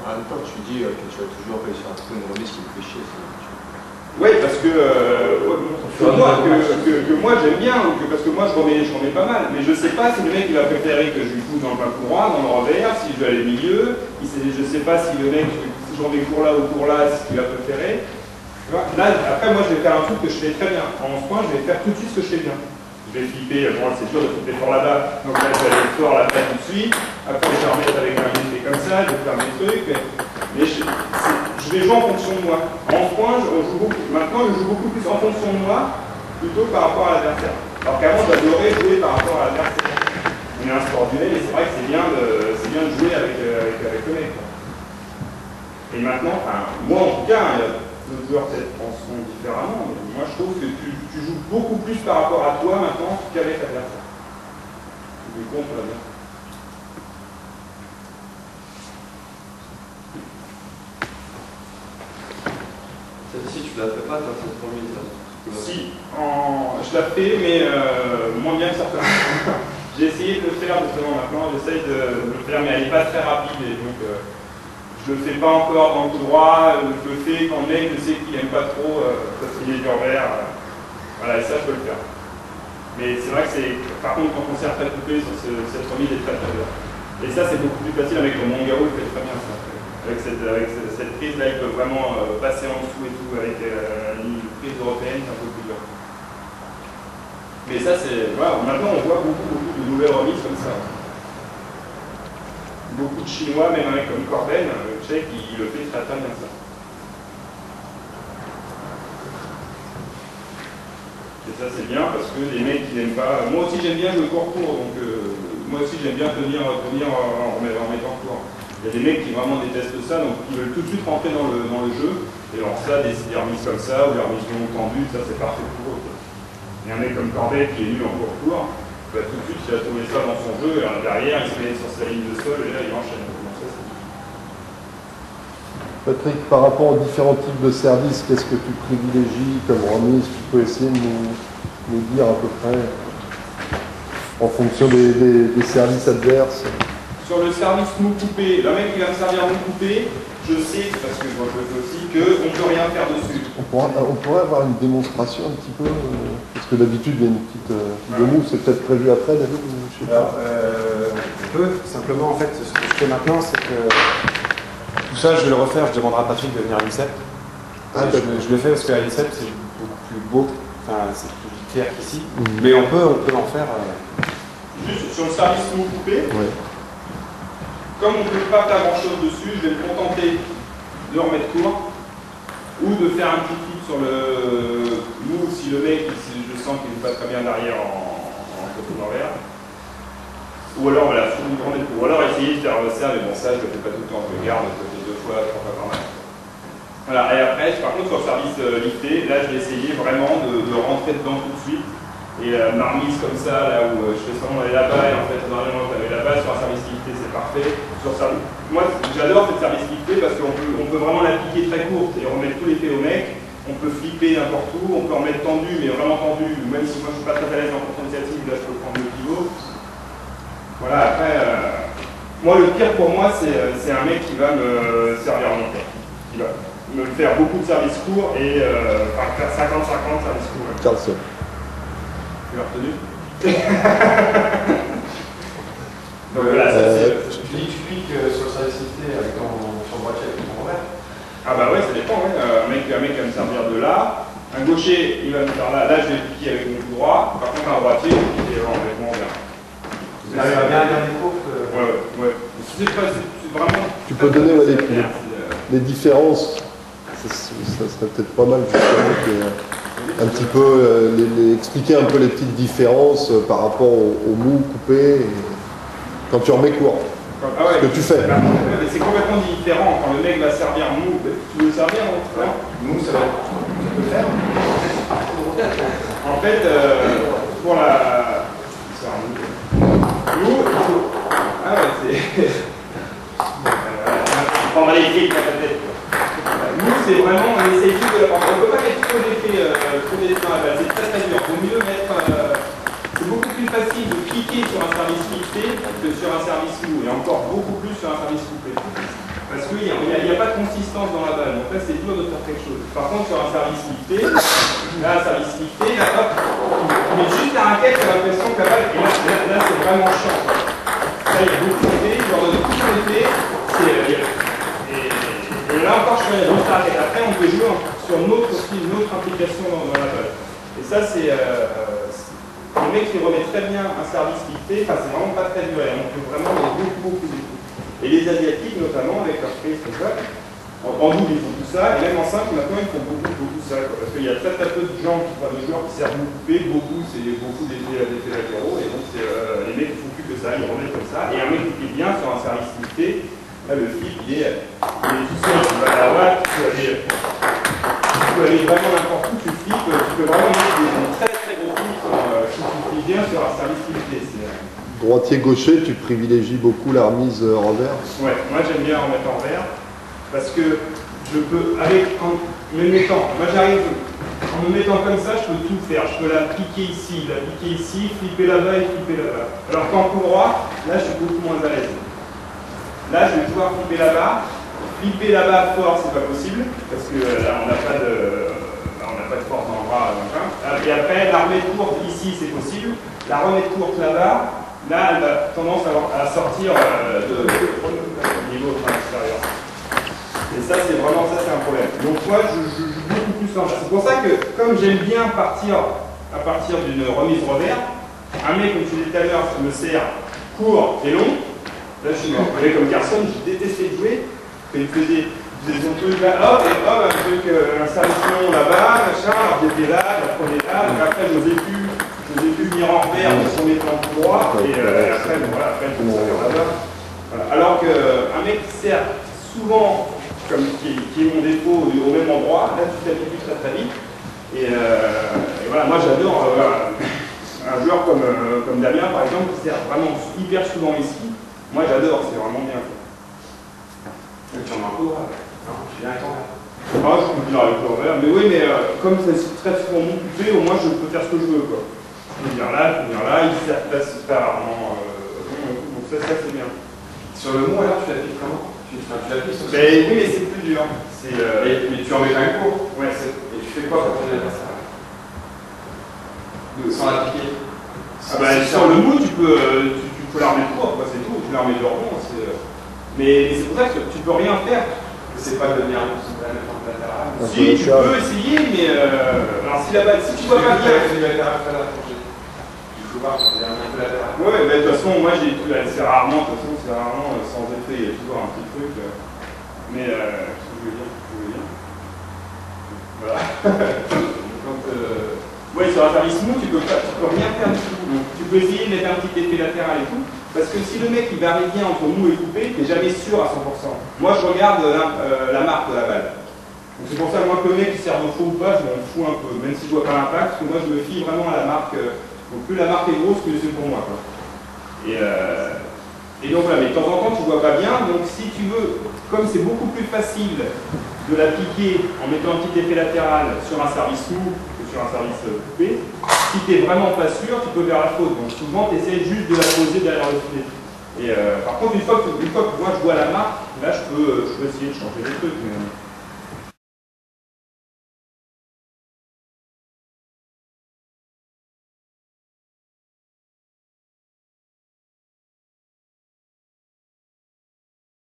En même temps, tu dis que tu vas toujours réussir à trouver une remise qui me fait chier. Oui, parce que moi j'aime bien, ou parce que moi je remets pas mal, mais je sais pas si le mec il va préférer que je lui pousse dans le bas courant, dans le revers, si je vais aller au milieu, je sais pas si le mec, si je remets cours là ou cours là, c'est ce qu'il va préférer. Là, après moi je vais faire un truc que je fais très bien. En ce point, je vais faire tout de suite ce que je fais bien. Je vais flipper, bon c'est sûr de flipper fort là-bas, donc là je vais aller fort là-bas tout de suite, après je vais remettre avec un effet comme ça, je vais faire mes trucs, mais je vais jouer en fonction de moi. En ce point, maintenant je joue beaucoup plus en fonction de moi, plutôt par rapport à l'adversaire. Alors qu'avant j'adorais jouer par rapport à l'adversaire. On est un sport duel et c'est vrai que c'est bien de jouer avec le mec. Et maintenant, moi en tout cas, d'autres joueurs peut-être penseront différemment, mais moi je trouve que tu joues beaucoup plus par rapport à toi maintenant qu'avec l'adversaire. Du contre l'adversaire. Celle-ci, tu la fais pas, toi, cette remise là? Si, je la fais, mais moins bien que certains. J'ai essayé de le faire justement maintenant, j'essaye de le faire, mais elle n'est pas très rapide, et donc je le fais pas encore dans le coup droit, je le fais quand le mec je sais qu'il n'aime pas trop parce qu'il est du revers. Voilà, et ça je peux le faire. Mais c'est vrai que par contre quand on s'est très coupé, cette remise est très dure. Et ça c'est beaucoup plus facile avec le Mongao, il fait très bien ça. Avec cette prise là, il peut vraiment passer en dessous et tout, avec une prise européenne, c'est un peu plus dur. Mais ça c'est. Voilà, maintenant on voit beaucoup de nouvelles remises comme ça. Beaucoup de Chinois, même un mec comme Corben, le Tchèque, il le fait très bien ça. Et ça c'est bien parce que les mecs qui n'aiment pas. Moi aussi j'aime bien jouer court, donc moi aussi j'aime bien tenir en mettant court. Il y a des mecs qui vraiment détestent ça, donc ils veulent tout de suite rentrer dans le jeu. Et alors ça, des remises comme ça, ou des remises non tendues, ça c'est parfait pour eux. Et un mec comme Corben qui est nul en court, bah, tout de suite il a trouvé ça dans son jeu, et alors, derrière il se met sur sa ligne de sol, et là il enchaîne. Patrick, par rapport aux différents types de services, qu'est-ce que tu privilégies comme remise? Tu peux essayer de nous dire à peu près en fonction des services adverses. Sur le service mou coupé, le mec qui va me servir mou coupé, je sais, parce que moi je le fais aussi, qu'on ne peut rien faire dessus. On pourrait avoir une démonstration un petit peu, parce que d'habitude il y a une petite mou, c'est peut-être prévu après, David? Je sais pas. On peut, simplement en fait, ce que je fais maintenant, c'est que tout ça, je vais le refaire, je demanderai à Patrick de venir à l'INSEP. Je le fais parce qu'à l'INSEP, c'est beaucoup plus beau, enfin, c'est plus clair qu'ici, mais on peut en faire. Juste sur le service mou coupé, comme on ne peut pas faire grand chose dessus, je vais me contenter de remettre court ou de faire un petit flip sur le mou si le mec, si je sens qu'il n'est pas très bien derrière en côté d'envers. Ou alors voilà, remettre court. Ou alors essayer de faire ça, mais bon ça je ne le fais pas tout le temps, je le garde peut-être 2 fois, 3 fois par match. Voilà, et après, par contre sur le service lifté, là je vais essayer vraiment de rentrer dedans tout de suite. Et ma remise comme ça, là où je fais semblant d'aller là-bas, et en fait, normalement, tu allais là-bas, sur un service lifté, c'est parfait. Moi, j'adore cette service lifté parce qu'on peut vraiment l'appliquer très courte et remettre tous les faits au mec. On peut flipper n'importe où, on peut en mettre tendu, mais vraiment tendu, même si moi je ne suis pas très à l'aise en contre initiative, là je peux prendre le pivot. Voilà, après, moi le pire pour moi, c'est un mec qui va me servir mon temps. Qui va me faire beaucoup de services courts et faire 50-50 services courts. Carlson. Tu l'as retenu? Donc voilà, tu cliques sur le service lifté avec ton droitier avec ton revers. Ah bah ouais, ça dépend, ouais. Un mec va me servir de là, un gaucher il va me faire là, je vais piquer avec mon coup droit, par contre un droitier je vais piquer avec mon revers. Vous arrivez à bien regarder courte. Ouais. C'est vraiment. Tu peux donner les différences, ça serait peut-être pas mal justement un petit peu expliquer un peu les petites différences par rapport au mou coupé et quand tu remets court. Ah ouais, ce que tu fais. C'est complètement différent quand le mec va servir mou. Tu veux servir mou, ça peut le faire. En fait, pour la. Mou, ah ouais, c'est. On va les écrire dans la tête. Nous, c'est vraiment, on essaye tout de la porter. On ne peut pas mettre trop d'effets dans la balle, c'est très dur. Il vaut mieux mettre. C'est beaucoup plus facile de cliquer sur un service lifté que sur un service mou, et encore beaucoup plus sur un service coupé. Parce qu'il y a consistance dans la balle. Donc là, c'est dur de faire quelque chose. Par contre, sur un service lifté, là, hop, tu mets juste la raquette, tu as l'impression que la balle, et là c'est vraiment chiant. Là, il y a beaucoup d'effets, je leur donne tout son effet, et là encore, je fais juste la raquette. Après, on peut jouer sur une autre implication dans la balle. Et ça, c'est le mec qui remet très bien un service lifté, enfin, c'est vraiment pas très dur, on peut vraiment mettre beaucoup d'effets. Et les Asiatiques, notamment, avec leur prise comme ça, en double, ils font tout ça, et même en simple, maintenant, ils font beaucoup ça. Quoi. Parce qu'il y a très peu de gens, de joueurs qui servent beaucoup, c'est beaucoup d'effets latéraux, et donc les mecs ne font plus que ça, ils remettent comme ça. Et un mec qui est bien sur un service lifté, là, le flip, il est tout seul, tu vas à la droite, tu peux aller vraiment n'importe où, tu flippes, tu peux vraiment mettre des très gros flips si tu flippes bien sur un service lifté. Droitier-gaucher, tu privilégies beaucoup la remise revers? Ouais, moi j'aime bien remettre en vert, parce que je peux, en me mettant, moi j'arrive, en me mettant comme ça, je peux tout faire. Je peux la piquer ici, flipper là-bas et flipper là-bas. Alors qu'en coup droit, là je suis beaucoup moins à l'aise. Là je vais pouvoir flipper là-bas fort, c'est pas possible, parce que là on n'a pas de force dans le bras, machin. Et après, la remettre courte ici, c'est possible. La remettre courte là-bas, là, elle a tendance à sortir du niveau extérieur. Et ça, c'est un problème. Donc moi, je joue beaucoup plus en bas. C'est pour ça que, comme j'aime bien partir à partir d'une remise revers, un mec, comme je disais tout à l'heure, me sert court et long. Là, je suis mort. Un mec comme Carson, je détestais de jouer. Il faisait son truc là, hop, et hop, un service long là-bas, machin. Alors j'étais là, je prenais là, donc après, je n'osais plus venir en revers de son étang tout droit, et après, bon, voilà, après, je me sers là-bas. Voilà. Alors qu'un mec qui sert souvent, qui est mon défaut, au même endroit, là, tu t'habitues très vite. Et voilà, moi, j'adore un joueur comme Damien, par exemple, qui sert vraiment hyper souvent ici. Moi, j'adore, c'est vraiment bien. Tu en as un peu, non, je viens avec ton verre. Ah, je peux dire avec ton verre, mais oui, mais comme c'est très souvent mon coupé, au moins, je peux faire ce que je veux, quoi. Je peux venir là, il sert pas rarement. Donc ça c'est bien. Sur le mot, alors, tu l'appliques comment? Tu l'appliques sur oui, mais c'est plus dur. Mais tu en mets un cours. Ouais. Et tu fais quoi quand tu as ça? Sans l'appliquer? Sur le mot, tu peux la remettre court, c'est tout. Tu la remets de rebond. Mais c'est pour ça que tu peux rien faire. C'est pas de venir latéral. Si, tu peux essayer, mais alors si tu vois pas bien. Ouais, mais de toute façon, moi c'est rarement sans effet, il y a toujours un petit truc. Mais qu'est-ce que je veux dire? Voilà. Ouais, sur un service mou, tu peux rien faire du tout. Donc, tu peux essayer de mettre un petit effet latéral et tout. Parce que si le mec il varie bien entre mou et coupé, tu n'es jamais sûr à 100%. Moi je regarde la marque de la balle. Donc c'est pour ça moi que le mec il sert de faux ou pas, je m'en fous un peu, même si je vois pas l'impact, parce que moi je me fie vraiment à la marque. Donc plus la marque est grosse, plus c'est pour moi. Quoi. Et donc voilà, mais de temps en temps tu vois pas bien, donc si tu veux, comme c'est beaucoup plus facile de l'appliquer en mettant un petit effet latéral sur un service mou que sur un service coupé, si tu n'es vraiment pas sûr, tu peux faire la faute. Donc souvent tu essaies juste de la poser derrière le filet. Et par contre, une fois que moi je vois la marque, là je peux essayer de changer les trucs. Mais